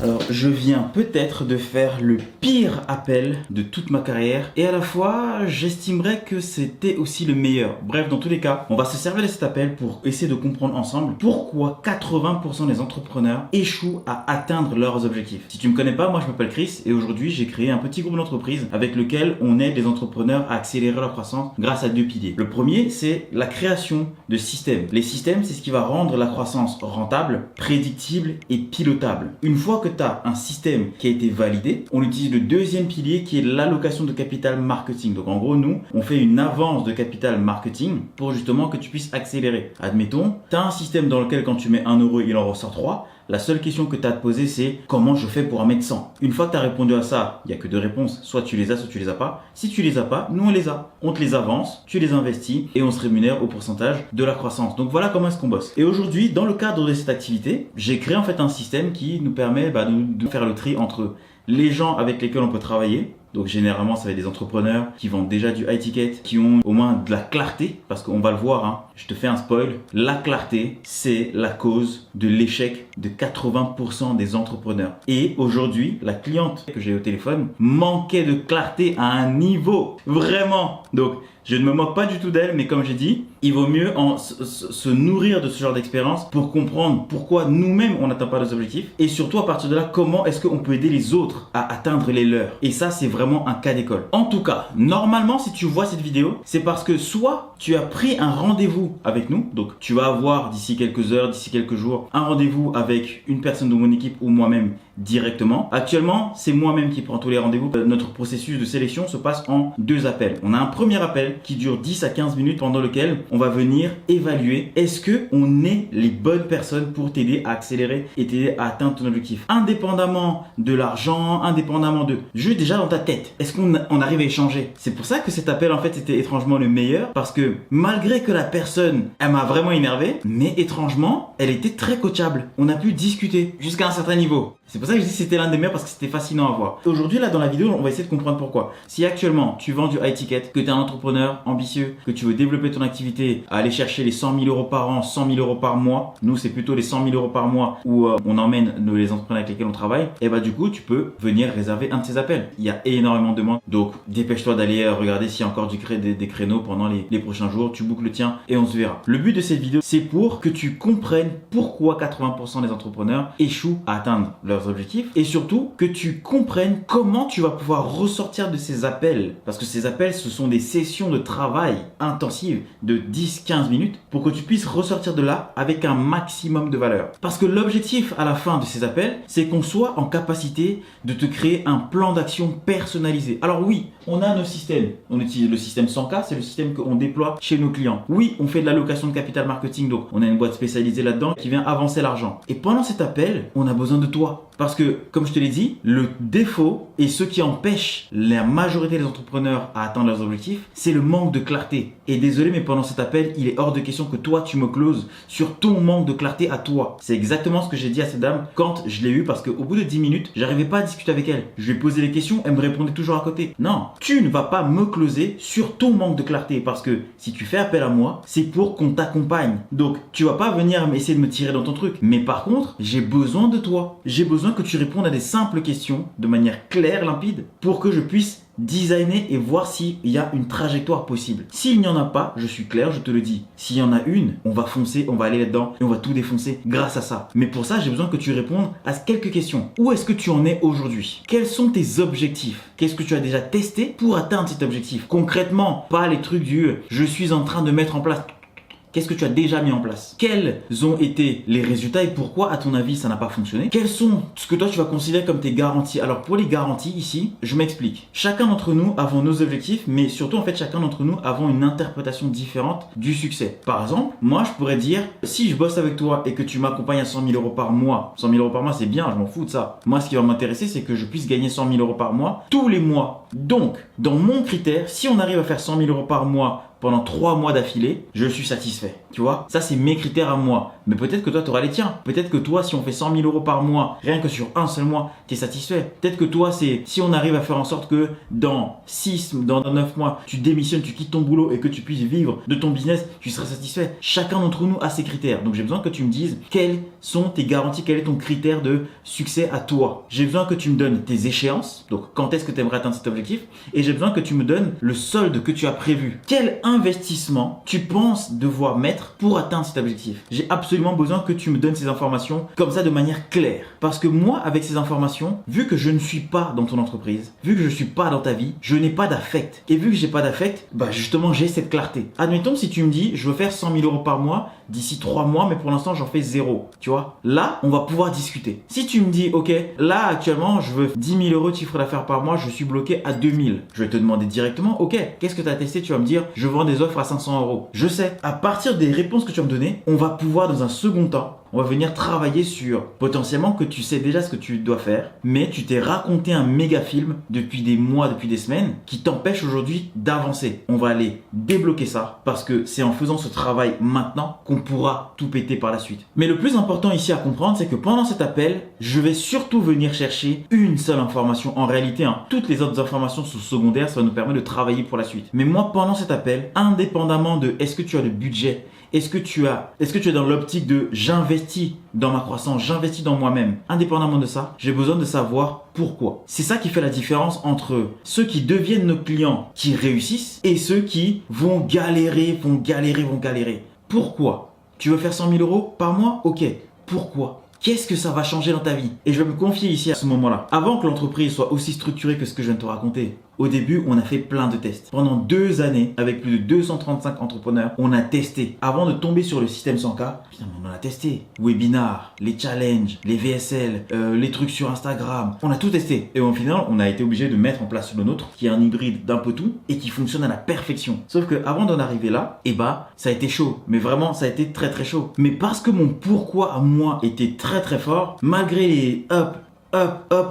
Alors, je viens peut-être de faire le pire appel de toute ma carrière et à la fois, j'estimerais que c'était aussi le meilleur. Bref, dans tous les cas, on va se servir de cet appel pour essayer de comprendre ensemble pourquoi 80% des entrepreneurs échouent à atteindre leurs objectifs. Si tu me connais pas, moi je m'appelle Chris et aujourd'hui j'ai créé un petit groupe d'entreprises avec lequel on aide les entrepreneurs à accélérer leur croissance grâce à deux piliers. Le premier, c'est la création de systèmes. Les systèmes, c'est ce qui va rendre la croissance rentable, prédictible et pilotable. Une fois que tu as un système qui a été validé, on utilise le deuxième pilier qui est l'allocation de capital marketing. Donc en gros, nous, on fait une avance de capital marketing pour justement que tu puisses accélérer. Admettons, tu as un système dans lequel quand tu mets 1 euro, il en ressort 3. La seule question que tu as à te poser, c'est comment je fais pour en mettre 100. Une fois que tu as répondu à ça, il n'y a que deux réponses. Soit tu les as, soit tu les as pas. Si tu les as pas, nous on les a. On te les avance, tu les investis et on se rémunère au pourcentage de la croissance. Donc voilà comment est-ce qu'on bosse. Et aujourd'hui, dans le cadre de cette activité, j'ai créé en fait un système qui nous permet de faire le tri entre les gens avec lesquels on peut travailler. Donc généralement, ça va être des entrepreneurs qui vendent déjà du high ticket, qui ont au moins de la clarté, parce qu'on va le voir, hein. Je te fais un spoil. La clarté, c'est la cause de l'échec de 80% des entrepreneurs. Et aujourd'hui, la cliente que j'ai au téléphone manquait de clarté à un niveau. Vraiment. Donc, je ne me moque pas du tout d'elle, mais comme j'ai dit, il vaut mieux se nourrir de ce genre d'expérience pour comprendre pourquoi nous-mêmes on n'atteint pas nos objectifs et surtout à partir de là, comment est-ce qu'on peut aider les autres à atteindre les leurs. Et ça, c'est vraiment un cas d'école. En tout cas, normalement, si tu vois cette vidéo, c'est parce que soit tu as pris un rendez-vous avec nous, donc tu vas avoir d'ici quelques heures, d'ici quelques jours, un rendez-vous avec une personne de mon équipe ou moi-même directement. Actuellement, c'est moi-même qui prends tous les rendez-vous. Notre processus de sélection se passe en 2 appels. On a un premier appel qui dure 10 à 15 minutes pendant lequel on va venir évaluer est-ce que on est les bonnes personnes pour t'aider à accélérer et t'aider à atteindre ton objectif. Indépendamment de l'argent, indépendamment de juste déjà dans ta tête. Est-ce qu'on arrive à échanger? C'est pour ça que cet appel en fait c'était étrangement le meilleur parce que malgré que la personne elle m'a vraiment énervé, mais étrangement elle était très coachable. On a pu discuter jusqu'à un certain niveau. C'est pour ça que je dis que c'était l'un des meilleurs parce que c'était fascinant à voir. Aujourd'hui, là, dans la vidéo, on va essayer de comprendre pourquoi. Si actuellement, tu vends du high ticket, que tu es un entrepreneur ambitieux, que tu veux développer ton activité, à aller chercher les 100 000 euros par an, 100 000 euros par mois, nous, c'est plutôt les 100 000 euros par mois où on emmène les entrepreneurs avec lesquels on travaille, et bah, du coup, tu peux venir réserver un de ces appels. Il y a énormément de demandes. Donc, dépêche-toi d'aller regarder s'il y a encore des créneaux pendant les prochains jours. Tu bookes le tien et on se verra. Le but de cette vidéo, c'est pour que tu comprennes pourquoi 80% des entrepreneurs échouent à atteindre leurs objectifs et surtout que tu comprennes comment tu vas pouvoir ressortir de ces appels parce que ces appels ce sont des sessions de travail intensives de 10-15 minutes pour que tu puisses ressortir de là avec un maximum de valeur parce que l'objectif à la fin de ces appels c'est qu'on soit en capacité de te créer un plan d'action personnalisé. Alors oui, on a nos systèmes, on utilise le système 100K, c'est le système qu'on déploie chez nos clients. Oui, on fait de l'allocation de capital marketing, donc on a une boîte spécialisée là-dedans qui vient avancer l'argent. Et pendant cet appel, on a besoin de toi. Parce que, comme je te l'ai dit, le défaut et ce qui empêche la majorité des entrepreneurs à atteindre leurs objectifs, c'est le manque de clarté. Et désolé, mais pendant cet appel, il est hors de question que toi, tu me closes sur ton manque de clarté à toi. C'est exactement ce que j'ai dit à cette dame quand je l'ai eu parce qu'au bout de 10 minutes, j'arrivais pas à discuter avec elle. Je lui ai posé les questions, elle me répondait toujours à côté. Non, tu ne vas pas me closer sur ton manque de clarté parce que si tu fais appel à moi, c'est pour qu'on t'accompagne. Donc, tu vas pas venir essayer de me tirer dans ton truc. Mais par contre, j'ai besoin de toi. J'ai besoin que tu répondes à des simples questions de manière claire, limpide, pour que je puisse designer et voir s'il y a une trajectoire possible. S'il n'y en a pas, je suis clair, je te le dis. S'il y en a une, on va foncer, on va aller là-dedans et on va tout défoncer grâce à ça. Mais pour ça, j'ai besoin que tu répondes à quelques questions. Où est-ce que tu en es aujourd'hui? Quels sont tes objectifs? Qu'est-ce que tu as déjà testé pour atteindre cet objectif? Concrètement, pas les trucs du « je suis en train de mettre en place ». Qu'est-ce que tu as déjà mis en place? Quels ont été les résultats et pourquoi, à ton avis, ça n'a pas fonctionné? Quels sont ce que toi, tu vas considérer comme tes garanties? Alors, pour les garanties, ici, je m'explique. Chacun d'entre nous avons nos objectifs, mais surtout, en fait, chacun d'entre nous avons une interprétation différente du succès. Par exemple, moi, je pourrais dire, si je bosse avec toi et que tu m'accompagnes à 100 000 euros par mois, 100 000 euros par mois, c'est bien, je m'en fous de ça. Moi, ce qui va m'intéresser, c'est que je puisse gagner 100 000 euros par mois tous les mois. Donc, dans mon critère, si on arrive à faire 100 000 euros par mois pendant 3 mois d'affilée, je suis satisfait. Tu vois, ça c'est mes critères à moi. Mais peut-être que toi tu auras les tiens. Peut-être que toi, si on fait 100 000 euros par mois, rien que sur un seul mois, tu es satisfait. Peut-être que toi, c'est si on arrive à faire en sorte que dans 9 mois, tu démissionnes, tu quittes ton boulot et que tu puisses vivre de ton business, tu seras satisfait. Chacun d'entre nous a ses critères. Donc j'ai besoin que tu me dises quelles sont tes garanties, quel est ton critère de succès à toi. J'ai besoin que tu me donnes tes échéances, donc quand est-ce que tu aimerais atteindre cet objectif, et j'ai besoin que tu me donnes le solde que tu as prévu. Quel investissement tu penses devoir mettre pour atteindre cet objectif? J'ai absolument besoin que tu me donnes ces informations comme ça de manière claire. Parce que moi, avec ces informations, vu que je ne suis pas dans ton entreprise, vu que je ne suis pas dans ta vie, je n'ai pas d'affect. Et vu que j'ai pas d'affect, bah justement, j'ai cette clarté. Admettons si tu me dis, je veux faire 100 000 euros par mois d'ici 3 mois, mais pour l'instant, j'en fais 0. Tu vois? Là, on va pouvoir discuter. Si tu me dis, ok, là, actuellement, je veux 10 000 euros de chiffre d'affaires par mois, je suis bloqué à 2 000. Je vais te demander directement, ok, qu'est-ce que tu as testé? Tu vas me dire, je vends des offres à 500 euros. Je sais. À partir des réponses que tu vas me donner, on va pouvoir, dans un second temps, on va venir travailler sur potentiellement que tu sais déjà ce que tu dois faire, mais tu t'es raconté un méga film depuis des mois, depuis des semaines, qui t'empêche aujourd'hui d'avancer. On va aller débloquer ça parce que c'est en faisant ce travail maintenant qu'on pourra tout péter par la suite. Mais le plus important ici à comprendre, c'est que pendant cet appel, je vais surtout venir chercher une seule information. En réalité, toutes les autres informations sont secondaires, ça va nous permettre de travailler pour la suite. Mais moi, pendant cet appel, indépendamment de est-ce que tu as le budget, est-ce que tu es dans l'optique de j'investis dans ma croissance, j'investis dans moi-même? Indépendamment de ça, j'ai besoin de savoir pourquoi. C'est ça qui fait la différence entre ceux qui deviennent nos clients qui réussissent et ceux qui vont galérer. Pourquoi? Tu veux faire 100 000 euros par mois? Ok. Pourquoi? Qu'est-ce que ça va changer dans ta vie? Et je vais me confier ici à ce moment-là. Avant que l'entreprise soit aussi structurée que ce que je viens de te raconter, au début, on a fait plein de tests. Pendant 2 années, avec plus de 235 entrepreneurs, on a testé. Avant de tomber sur le système 100K, putain, on en a testé. Webinars, les challenges, les VSL, les trucs sur Instagram. On a tout testé. Et au final, on a été obligé de mettre en place le nôtre, qui est un hybride d'un peu tout et qui fonctionne à la perfection. Sauf que avant d'en arriver là, ça a été chaud. Mais vraiment, ça a été très très chaud. Mais parce que mon pourquoi à moi était très très fort, malgré les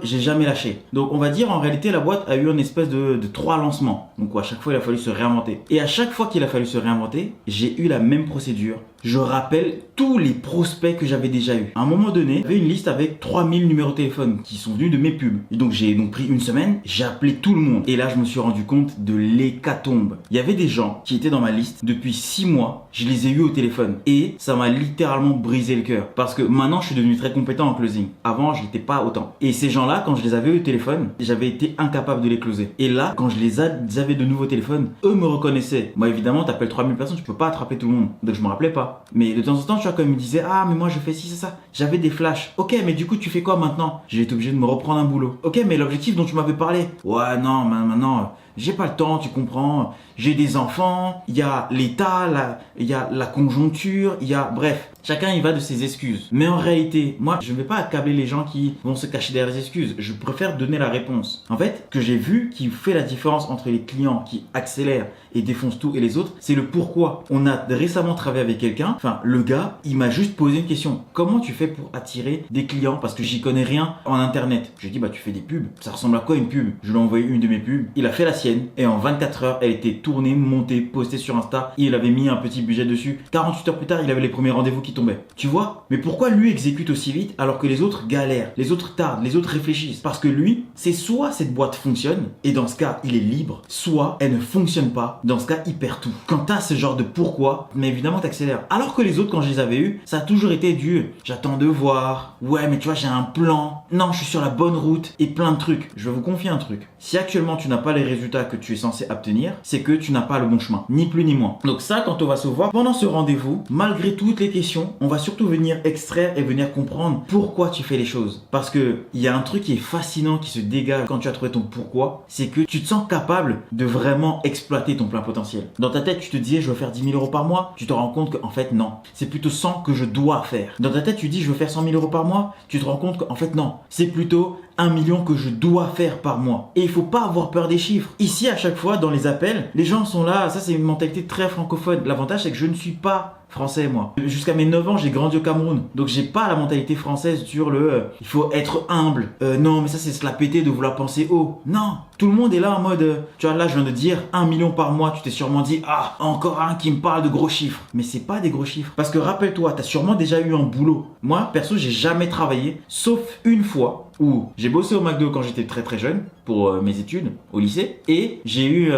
j'ai jamais lâché. Donc on va dire en réalité la boîte a eu une espèce de 3 lancements. Donc à chaque fois il a fallu se réinventer. Et à chaque fois qu'il a fallu se réinventer, j'ai eu la même procédure. Je rappelle tous les prospects que j'avais déjà eu. À un moment donné, j'avais une liste avec 3000 numéros de téléphone qui sont venus de mes pubs. Et donc j'ai pris une semaine, j'ai appelé tout le monde. Et là je me suis rendu compte de l'hécatombe. Il y avait des gens qui étaient dans ma liste depuis 6 mois. Je les ai eus au téléphone. Et ça m'a littéralement brisé le cœur. Parce que maintenant je suis devenu très compétent en closing. Avant je n'étais pas autant. Et ces gens-là, quand je les avais eu au téléphone, j'avais été incapable de les closer. Et là, quand je les avais de nouveau au téléphone, eux me reconnaissaient. Moi évidemment, t'appelles 3000 personnes, tu peux pas attraper tout le monde. Donc je me rappelais pas. Mais de temps en temps, tu vois, comme ils me disaient, ah, mais moi je fais ci, c'est ça. J'avais des flashs. Ok, mais du coup, tu fais quoi maintenant? J'ai été obligé de me reprendre un boulot. Ok, mais l'objectif dont tu m'avais parlé. Ouais, non, maintenant, j'ai pas le temps, tu comprends. J'ai des enfants, il y a l'état, il y a la conjoncture, bref. Chacun y va de ses excuses. Mais en réalité, moi, je ne vais pas accabler les gens qui vont se cacher derrière les excuses. Je préfère donner la réponse. En fait, que j'ai vu qui fait la différence entre les clients qui accélèrent et défoncent tout et les autres, c'est le pourquoi. On a récemment travaillé avec quelqu'un. Enfin, le gars, il m'a juste posé une question. Comment tu fais pour attirer des clients? Parce que j'y connais rien en internet. Je lui ai dit, bah, tu fais des pubs. Ça ressemble à quoi une pub? Je lui ai envoyé une de mes pubs. Il a fait la sienne. Et en 24 heures, elle était tournée, montée, postée sur Insta. Il avait mis un petit budget dessus. 48 heures plus tard, il avait les premiers rendez-vous qui tombaient. Tu vois? Mais pourquoi lui exécute aussi vite alors que les autres galèrent, les autres tardent, les autres réfléchissent? Parce que lui, c'est soit cette boîte fonctionne, et dans ce cas, il est libre, soit elle ne fonctionne pas, dans ce cas, il perd tout. Quand t'as ce genre de pourquoi, mais évidemment t'accélères. Alors que les autres, quand je les avais eus, ça a toujours été du j'attends de voir, ouais mais tu vois j'ai un plan, non je suis sur la bonne route, et plein de trucs. Je vais vous confier un truc. Si actuellement tu n'as pas les résultats que tu es censé obtenir, c'est que tu n'as pas le bon chemin, ni plus ni moins. Donc ça, quand on va se voir pendant ce rendez-vous, malgré toutes les questions, on va surtout venir extraire et venir comprendre pourquoi tu fais les choses. Parce que il y a un truc qui est fascinant qui se dégage quand tu as trouvé ton pourquoi, c'est que tu te sens capable de vraiment exploiter ton plein potentiel. Dans ta tête, tu te disais je veux faire 10 000 euros par mois, tu te rends compte qu'en fait non, c'est plutôt 100 que je dois faire. Dans ta tête, tu dis je veux faire 100 000 euros par mois, tu te rends compte qu'en fait non, c'est plutôt 1 million que je dois faire par mois. Et il faut pas avoir peur des chiffres. Ici, à chaque fois, dans les appels, les gens sont là, ça c'est une mentalité très francophone. L'avantage, c'est que je ne suis pas français moi. Jusqu'à mes 9 ans, j'ai grandi au Cameroun. Donc j'ai pas la mentalité française sur le il faut être humble. Non, mais ça c'est se la péter de vouloir penser haut. Non, tout le monde est là en mode tu vois, là je viens de dire 1 million par mois, tu t'es sûrement dit ah, encore un qui me parle de gros chiffres. Mais c'est pas des gros chiffres. Parce que rappelle-toi, t'as sûrement déjà eu un boulot. Moi, perso, j'ai jamais travaillé, sauf une fois où j'ai bossé au McDo quand j'étais très très jeune pour mes études au lycée et j'ai eu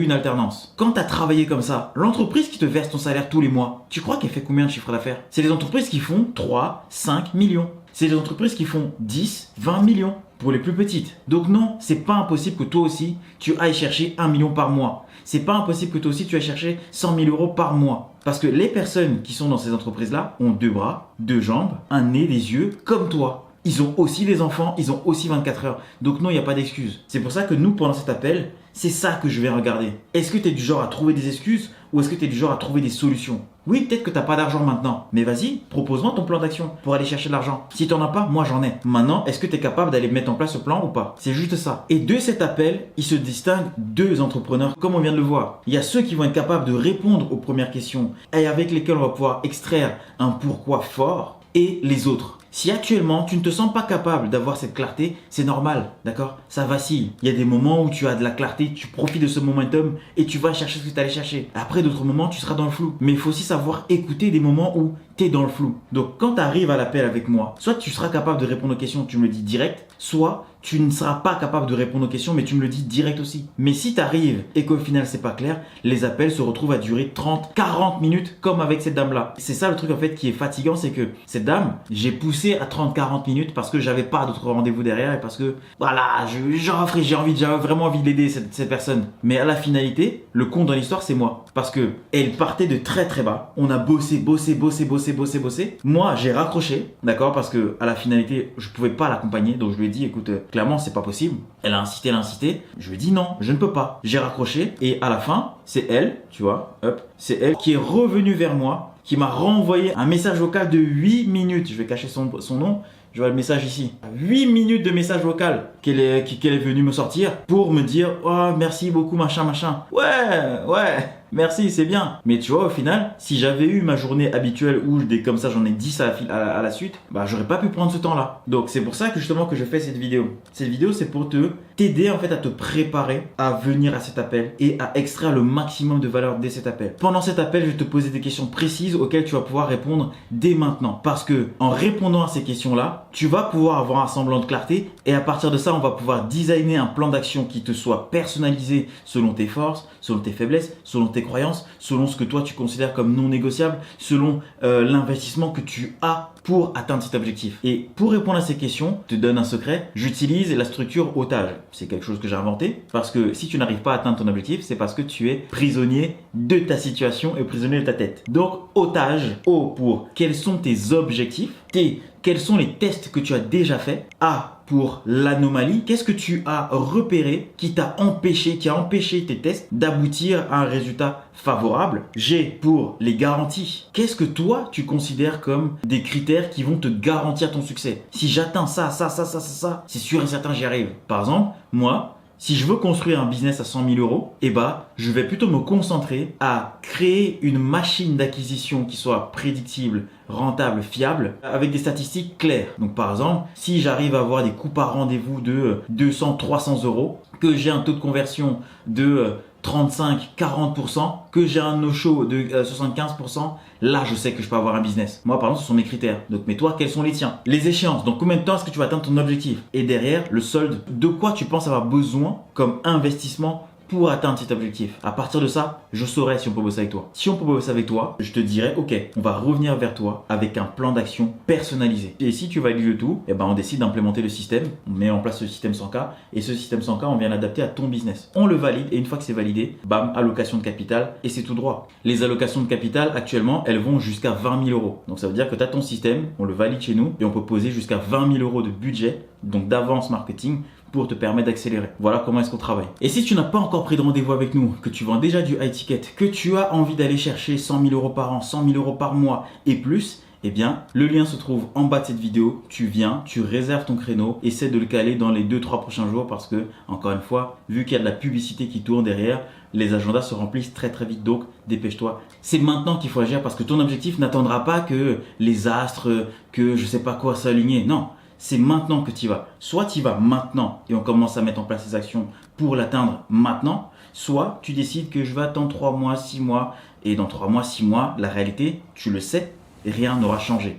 une alternance. Quand tu as travaillé comme ça, l'entreprise qui te verse ton salaire tous les mois, tu crois qu'elle fait combien de chiffre d'affaires? C'est des entreprises qui font 3, 5 millions. C'est des entreprises qui font 10, 20 millions pour les plus petites. Donc non, c'est pas impossible que toi aussi tu ailles chercher 1 million par mois. C'est pas impossible que toi aussi tu ailles chercher 100 000 euros par mois. Parce que les personnes qui sont dans ces entreprises-là ont 2 bras, 2 jambes, un nez, des yeux, comme toi. Ils ont aussi des enfants, ils ont aussi 24 heures. Donc non, il n'y a pas d'excuse. C'est pour ça que nous, pendant cet appel, c'est ça que je vais regarder. Est-ce que tu es du genre à trouver des excuses ou est-ce que tu es du genre à trouver des solutions? Oui, peut-être que tu n'as pas d'argent maintenant, mais vas-y, propose-moi ton plan d'action pour aller chercher de l'argent. Si tu n'en as pas, moi j'en ai. Maintenant, est-ce que tu es capable d'aller mettre en place ce plan ou pas? C'est juste ça. Et de cet appel, il se distingue 2 entrepreneurs, comme on vient de le voir. Il y a ceux qui vont être capables de répondre aux premières questions et avec lesquels on va pouvoir extraire un pourquoi fort, et les autres. Si actuellement tu ne te sens pas capable d'avoir cette clarté, c'est normal, d'accord? Ça vacille. Il y a des moments où tu as de la clarté, tu profites de ce momentum et tu vas chercher ce que tu allais chercher. Après d'autres moments, tu seras dans le flou. Mais il faut aussi savoir écouter des moments où tu es dans le flou. Donc quand tu arrives à l'appel avec moi, soit tu seras capable de répondre aux questions, tu me le dis direct, soit tu ne seras pas capable de répondre aux questions, mais tu me le dis direct aussi. Mais si tu arrives et qu'au final c'est pas clair, les appels se retrouvent à durer 30, 40 minutes comme avec cette dame-là. C'est ça le truc en fait qui est fatigant, c'est que cette dame, j'ai poussé à 30, 40 minutes parce que j'avais pas d'autres rendez-vous derrière et parce que voilà, j'ai vraiment envie d'aider cette personne. Mais à la finalité, le compte dans l'histoire c'est moi. Parce que elle partait de très très bas. On a bossé. Moi j'ai raccroché, d'accord, parce que à la finalité, je pouvais pas l'accompagner, donc je lui ai dit écoute, clairement c'est pas possible. Elle a incité. Je lui ai dit non, je ne peux pas. J'ai raccroché et à la fin, c'est elle, tu vois, hop, c'est elle qui est revenue vers moi, qui m'a renvoyé un message vocal de 8 minutes. Je vais cacher son nom. Je vois le message ici. 8 minutes de message vocal qu'elle est venue me sortir pour me dire oh merci beaucoup machin. Ouais. Merci, c'est bien. Mais tu vois, au final, si j'avais eu ma journée habituelle où comme ça j'en ai 10 à la suite, bah j'aurais pas pu prendre ce temps-là. Donc c'est pour ça que justement que je fais cette vidéo. Cette vidéo, c'est pour t'aider en fait à te préparer à venir à cet appel et à extraire le maximum de valeur dès cet appel. Pendant cet appel, je vais te poser des questions précises auxquelles tu vas pouvoir répondre dès maintenant. Parce que en répondant à ces questions-là, tu vas pouvoir avoir un semblant de clarté et à partir de ça, on va pouvoir designer un plan d'action qui te soit personnalisé selon tes forces, selon tes faiblesses, selon tes croyances, selon ce que toi tu considères comme non négociable, selon l'investissement que tu as pour atteindre cet objectif. Et pour répondre à ces questions, je te donne un secret, j'utilise la structure otage. C'est quelque chose que j'ai inventé parce que si tu n'arrives pas à atteindre ton objectif, c'est parce que tu es prisonnier de ta situation et prisonnier de ta tête. Donc otage, O pour quels sont tes objectifs, T, quels sont les tests que tu as déjà faits, A pour l'anomalie, qu'est-ce que tu as repéré qui a empêché tes tests d'aboutir à un résultat favorable. G pour les garanties. Qu'est-ce que toi tu considères comme des critères qui vont te garantir ton succès? Si j'atteins ça, c'est sûr et certain j'y arrive. Par exemple, moi, si je veux construire un business à 100 000 euros, je vais plutôt me concentrer à créer une machine d'acquisition qui soit prédictible, rentable, fiable, avec des statistiques claires. Donc par exemple, si j'arrive à avoir des coûts par rendez-vous de 200, 300 euros, que j'ai un taux de conversion de 35-40%, que j'ai un no-show de 75%, là je sais que je peux avoir un business. Moi par exemple ce sont mes critères. Donc mais toi quels sont les tiens? Les échéances, donc combien de temps est-ce que tu vas atteindre ton objectif? Et derrière le solde, de quoi tu penses avoir besoin comme investissement pour atteindre cet objectif. À partir de ça, je saurai si on peut bosser avec toi. Si on peut bosser avec toi, je te dirai ok, on va revenir vers toi avec un plan d'action personnalisé. Et si tu valides le tout, on décide d'implémenter le système, on met en place le système 100K et ce système 100K, on vient l'adapter à ton business. On le valide et une fois que c'est validé, bam, allocation de capital et c'est tout droit. Les allocations de capital actuellement, elles vont jusqu'à 20 000 euros. Donc ça veut dire que tu as ton système, on le valide chez nous et on peut poser jusqu'à 20 000 euros de budget, donc d'avance marketing, pour te permettre d'accélérer. Voilà comment est-ce qu'on travaille. Et si tu n'as pas encore pris de rendez-vous avec nous, que tu vends déjà du high ticket, que tu as envie d'aller chercher 100 000 euros par an, 100 000 euros par mois et plus, Eh bien, le lien se trouve en bas de cette vidéo. Tu viens, tu réserves ton créneau, essaie de le caler dans les 2-3 prochains jours parce que, encore une fois, vu qu'il y a de la publicité qui tourne derrière, les agendas se remplissent très très vite, donc dépêche-toi. C'est maintenant qu'il faut agir parce que ton objectif n'attendra pas que les astres, que je sais pas quoi s'aligner. Non, c'est maintenant que tu y vas. Soit tu y vas maintenant et on commence à mettre en place ces actions pour l'atteindre maintenant, soit tu décides que je vais attendre 3 mois, 6 mois et dans 3 mois, 6 mois, la réalité, tu le sais, rien n'aura changé.